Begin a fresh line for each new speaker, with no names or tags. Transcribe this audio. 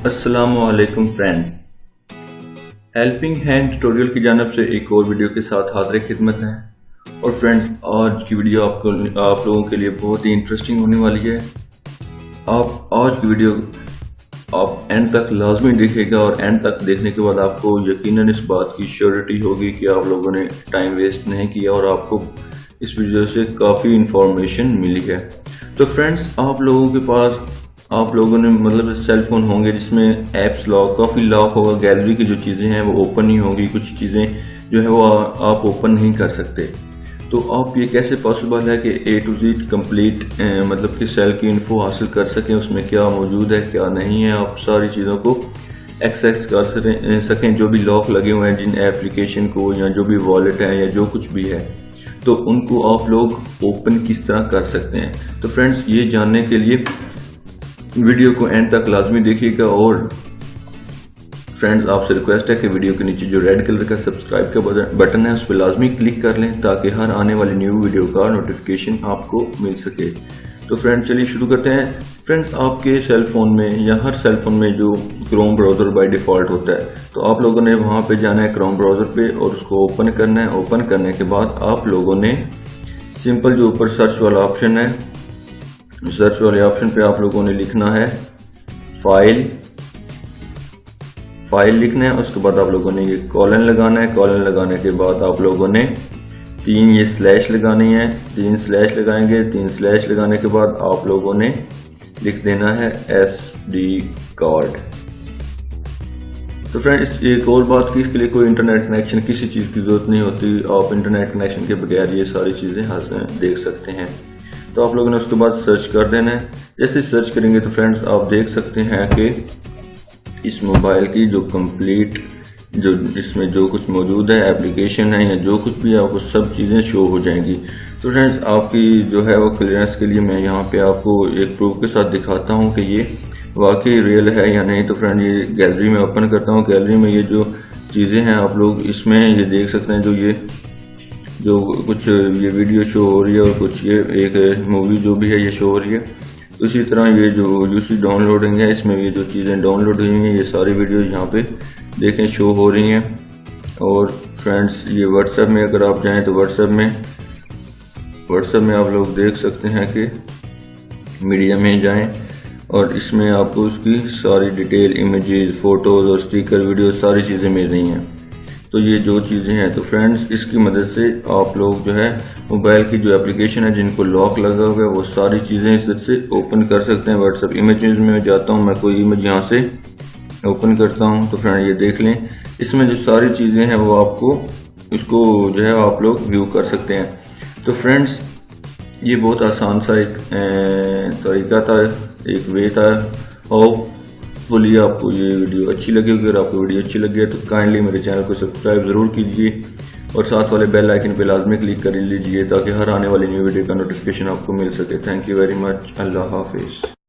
अस्सलामुअलैकुम friends, helping hand tutorial की जानिब से एक और वीडियो के साथ हाजिर खिदमत है। और फ्रेंड्स, आज की वीडियो आप लोगों के लिए बहुत ही इंटरेस्टिंग होने वाली है। आप आज की वीडियो आप एंड तक लाजमी देखिएगा और एंड तक देखने के बाद आपको यकीनन इस बात की श्योरिटी होगी कि आप लोगों ने टाइम वेस्ट नहीं किया और आपको इस वीडियो से काफ़ी इंफॉर्मेशन मिली है। तो फ्रेंड्स, आप लोगों ने मतलब सेल फोन होंगे जिसमें ऐप्स लॉक, काफ़ी लॉक होगा, गैलरी की जो चीज़ें हैं वो ओपन नहीं होगी, कुछ चीज़ें जो है वो आप ओपन नहीं कर सकते। तो आप ये कैसे पॉसिबल है कि A to Z कंप्लीट मतलब कि सेल की इन्फो हासिल कर सकें, उसमें क्या मौजूद है क्या नहीं है, आप सारी चीज़ों को एक्सेस कर सकें। जो भी लॉक लगे हुए हैं जिन एप्लीकेशन को या जो भी वॉलेट है या जो कुछ भी है, तो उनको आप लोग ओपन किस तरह कर सकते हैं। तो फ्रेंड्स, ये जानने के लिए वीडियो को एंड तक लाजमी देखिएगा। और फ्रेंड्स, आपसे रिक्वेस्ट है कि वीडियो के नीचे जो रेड कलर का सब्सक्राइब का बटन है उस पर लाजमी क्लिक कर लें ताकि हर आने वाली न्यू वीडियो का नोटिफिकेशन आपको मिल सके। तो फ्रेंड्स, चलिए शुरू करते हैं। फ्रेंड्स, आपके सेल फोन में या हर सेल फोन में जो क्रोम ब्राउजर बाय डिफॉल्ट होता है, तो आप लोगों ने वहां पे जाना है क्रोम ब्राउजर पे और उसको ओपन करना है। ओपन करने के बाद आप लोगों ने सिंपल जो ऊपर सर्च वाला ऑप्शन है, सर्च वाले ऑप्शन पे आप लोगों ने लिखना है फाइल लिखना है। उसके बाद आप लोगों ने ये कॉलन लगाना है। कॉलन लगाने के बाद आप लोगों ने 3 ये स्लैश लगानी है। 3 स्लैश लगाएंगे। 3 स्लैश लगाने के बाद आप लोगों ने लिख देना है SD कार्ड। तो फ्रेंड्स, एक और बात की, इसके लिए कोई इंटरनेट कनेक्शन किसी चीज़ की जरूरत नहीं होती। आप इंटरनेट कनेक्शन के बगैर ये सारी चीज़ें देख सकते हैं। तो आप लोगों ने उसके बाद सर्च कर देना है। जैसे सर्च करेंगे तो फ्रेंड्स, आप देख सकते हैं कि इस मोबाइल की जो कंप्लीट जो इसमें जो कुछ मौजूद है, एप्लीकेशन है या जो कुछ भी है, आपको सब चीज़ें शो हो जाएंगी। तो फ्रेंड्स, आपकी जो है वो क्लियरेंस के लिए मैं यहाँ पे आपको एक प्रूफ के साथ दिखाता हूँ कि ये वाकई रियल है या नहीं। तो फ्रेंड, ये गैलरी में ओपन करता हूँ। गैलरी में ये जो चीज़ें हैं आप लोग इसमें ये देख सकते हैं, जो कुछ ये वीडियो शो हो रही है और कुछ ये एक मूवी जो भी है ये शो हो रही है। इसी तरह ये जो यूसी डाउनलोडिंग है, इसमें ये जो चीज़ें डाउनलोड हुई हैं ये सारी वीडियो यहाँ पे देखें शो हो रही हैं। और फ्रेंड्स, ये व्हाट्सएप में अगर आप जाएं तो व्हाट्सएप में आप लोग देख सकते हैं कि मीडिया में जाएं और इसमें आपको उसकी सारी डिटेल, इमेजेस, फोटोज और स्टिकर, वीडियो सारी चीज़ें मिल रही हैं। तो ये जो चीज़ें हैं, तो फ्रेंड्स, इसकी मदद से आप लोग जो है मोबाइल की जो एप्लीकेशन है जिनको लॉक लगा हुआ है वो सारी चीज़ें इससे ओपन कर सकते हैं। व्हाट्सएप इमेजेस में जाता हूँ, मैं कोई इमेज यहाँ से ओपन करता हूँ तो फ्रेंड ये देख लें, इसमें जो सारी चीज़ें हैं वो आपको इसको जो है आप लोग व्यू कर सकते हैं। तो फ्रेंड्स, ये बहुत आसान सा एक तरीका था, एक वे था। होपफुली आपको ये वीडियो अच्छी लगी होगी। अगर आपको वीडियो अच्छी लगी है तो काइंडली मेरे चैनल को सब्सक्राइब ज़रूर कीजिए और साथ वाले बेल आइकन पे लाजमी क्लिक कर लीजिए ताकि हर आने वाली न्यू वीडियो का नोटिफिकेशन आपको मिल सके। Thank you very much. अल्लाह हाफिज़।